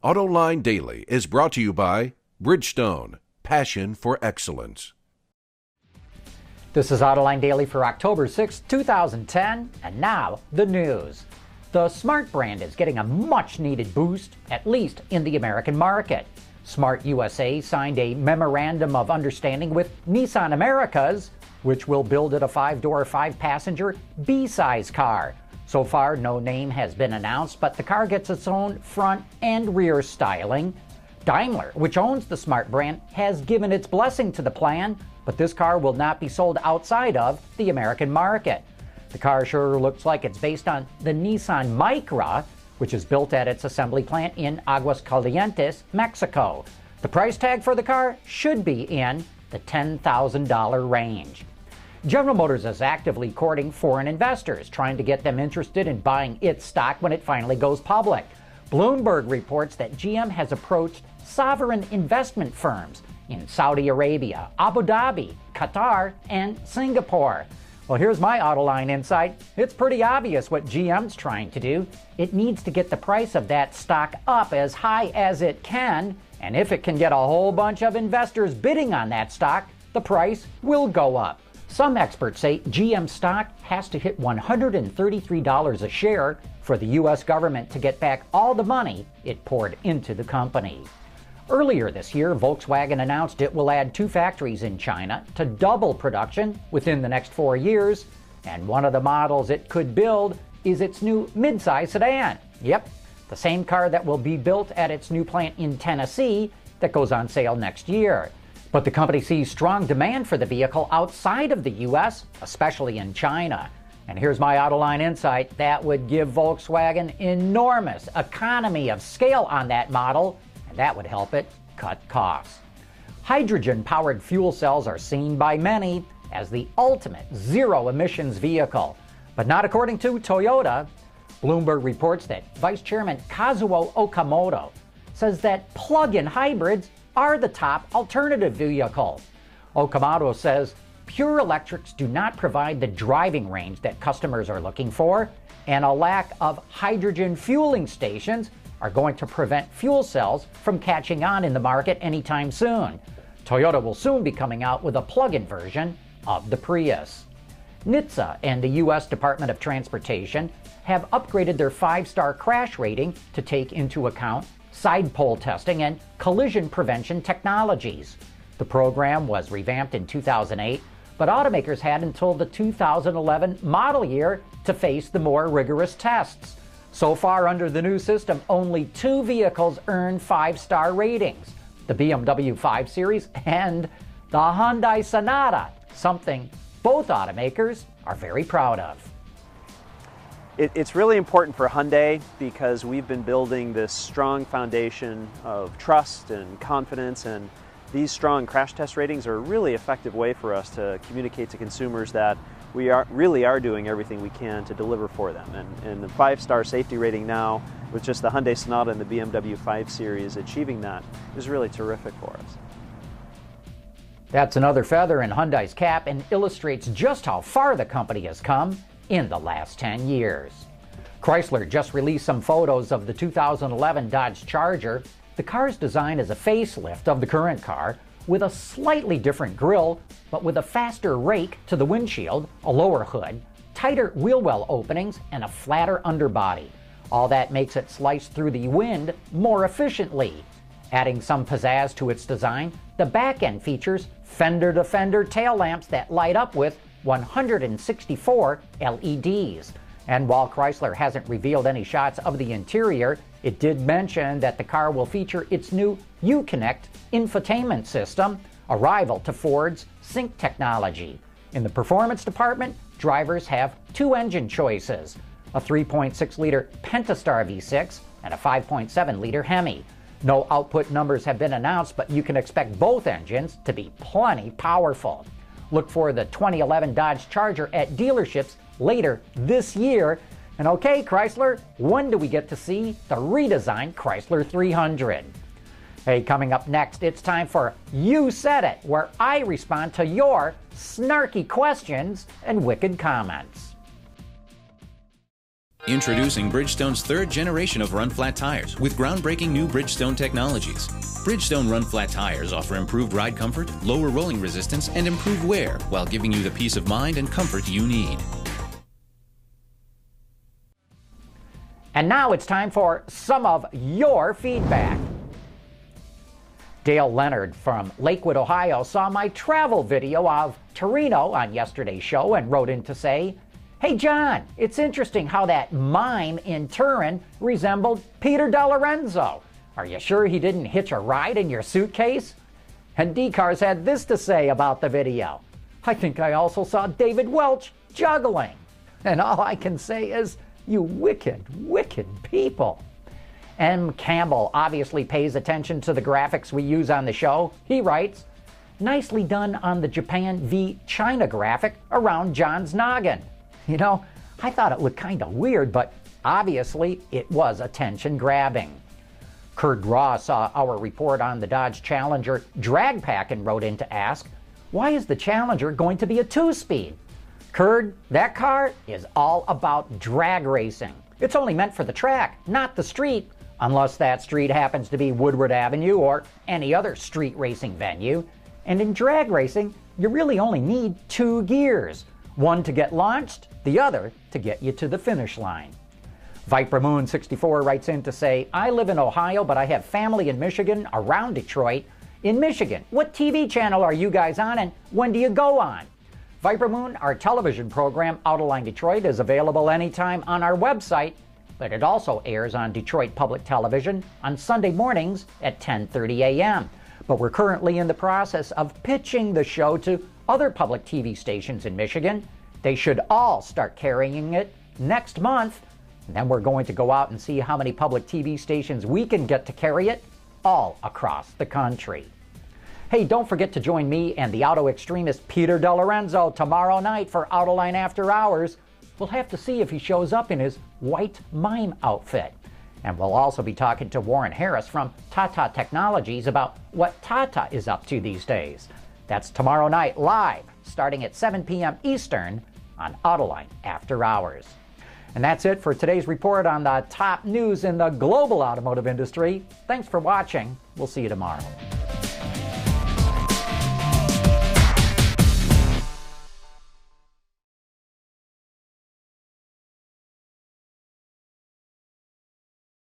Autoline Daily is brought to you by Bridgestone, passion for excellence. This is Autoline Daily for October 6, 2010, and now the news. The Smart brand is getting a much-needed boost, at least in the American market. Smart USA signed a memorandum of understanding with Nissan Americas, which will build it a 5-door, 5-passenger B-size car. So far, no name has been announced, but the car gets its own front and rear styling. Daimler, which owns the Smart brand, has given its blessing to the plan, but this car will not be sold outside of the American market. The car sure looks like it's based on the Nissan Micra, which is built at its assembly plant in Aguascalientes, Mexico. The price tag for the car should be in the $10,000 range. General Motors is actively courting foreign investors, trying to get them interested in buying its stock when it finally goes public. Bloomberg reports that GM has approached sovereign investment firms in Saudi Arabia, Abu Dhabi, Qatar, and Singapore. Well, here's my Autoline insight. It's pretty obvious what GM's trying to do. It needs to get the price of that stock up as high as it can, and if it can get a whole bunch of investors bidding on that stock, the price will go up. Some experts say GM stock has to hit $133 a share for the U.S. government to get back all the money it poured into the company. Earlier this year, Volkswagen announced it will add 2 factories in China to double production within the next 4 years, and one of the models it could build is its new midsize sedan. Yep, the same car that will be built at its new plant in Tennessee that goes on sale next year. But the company sees strong demand for the vehicle outside of the U.S., especially in China. And here's my Autoline insight. That would give Volkswagen enormous economy of scale on that model, and that would help it cut costs. Hydrogen-powered fuel cells are seen by many as the ultimate zero-emissions vehicle, but not according to Toyota. Bloomberg reports that Vice Chairman Kazuo Okamoto says that plug-in hybrids are the top alternative vehicle. Okamoto says pure electrics do not provide the driving range that customers are looking for, and a lack of hydrogen fueling stations are going to prevent fuel cells from catching on in the market anytime soon. Toyota will soon be coming out with a plug-in version of the Prius. NHTSA and the U.S. Department of Transportation have upgraded their 5-star crash rating to take into account side pole testing and collision prevention technologies. The program was revamped in 2008, but automakers had until the 2011 model year to face the more rigorous tests. So far under the new system, only 2 vehicles earned 5-star ratings: the BMW 5 Series and the Hyundai Sonata, something both automakers are very proud of. It's really important for Hyundai because we've been building this strong foundation of trust and confidence, and these strong crash test ratings are a really effective way for us to communicate to consumers that we really are doing everything we can to deliver for them. And the 5-star safety rating now, with just the Hyundai Sonata and the BMW 5 Series achieving that, is really terrific for us. That's another feather in Hyundai's cap and illustrates just how far the company has come in the last 10 years. Chrysler just released some photos of the 2011 Dodge Charger. The car's design is a facelift of the current car, with a slightly different grille, but with a faster rake to the windshield, a lower hood, tighter wheel well openings, and a flatter underbody. All that makes it slice through the wind more efficiently. Adding some pizzazz to its design, the back end features fender-to-fender tail lamps that light up with 164 LEDs. And while Chrysler hasn't revealed any shots of the interior, it did mention that the car will feature its new Uconnect infotainment system, a rival to Ford's Sync technology. In the performance department, drivers have 2 engine choices: a 3.6-liter Pentastar V6 and a 5.7-liter Hemi. No output numbers have been announced, but you can expect both engines to be plenty powerful. Look for the 2011 Dodge Charger at dealerships later this year. And okay, Chrysler, when do we get to see the redesigned Chrysler 300? Hey, coming up next, it's time for You Said It, where I respond to your snarky questions and wicked comments. Introducing Bridgestone's third generation of run-flat tires with groundbreaking new Bridgestone technologies. Bridgestone run-flat tires offer improved ride comfort, lower rolling resistance, and improved wear while giving you the peace of mind and comfort you need. And now it's time for some of your feedback. Dale Leonard from Lakewood, Ohio saw my travel video of Torino on yesterday's show and wrote in to say, "Hey John, it's interesting how that mime in Turin resembled Peter DeLorenzo. Are you sure he didn't hitch a ride in your suitcase?" And D-Cars had this to say about the video. "I think I also saw David Welch juggling. And all I can say is, you wicked, wicked people." M. Campbell obviously pays attention to the graphics we use on the show. He writes, "Nicely done on the Japan v. China graphic around John's noggin. You know, I thought it looked kind of weird, but obviously it was attention-grabbing." Kurt Raw saw our report on the Dodge Challenger drag pack and wrote in to ask, "Why is the Challenger going to be a 2-speed? Kurt, that car is all about drag racing. It's only meant for the track, not the street, unless that street happens to be Woodward Avenue or any other street racing venue. And in drag racing, you really only need 2 gears. One to get launched, the other to get you to the finish line." Viper Moon 64 writes in to say, "I live in Ohio, but I have family in Michigan around Detroit. In Michigan, what TV channel are you guys on and when do you go on?" Viper Moon, our television program, Autoline Detroit, is available anytime on our website, but it also airs on Detroit Public Television on Sunday mornings at 10:30 a.m. But we're currently in the process of pitching the show to other public TV stations in Michigan. They should all start carrying it next month. And then we're going to go out and see how many public TV stations we can get to carry it all across the country. Hey, don't forget to join me and the auto extremist Peter DeLorenzo tomorrow night for Autoline After Hours. We'll have to see if he shows up in his white mime outfit. And we'll also be talking to Warren Harris from Tata Technologies about what Tata is up to these days. That's tomorrow night live, starting at 7 p.m. Eastern on Autoline After Hours. And that's it for today's report on the top news in the global automotive industry. Thanks for watching. We'll see you tomorrow.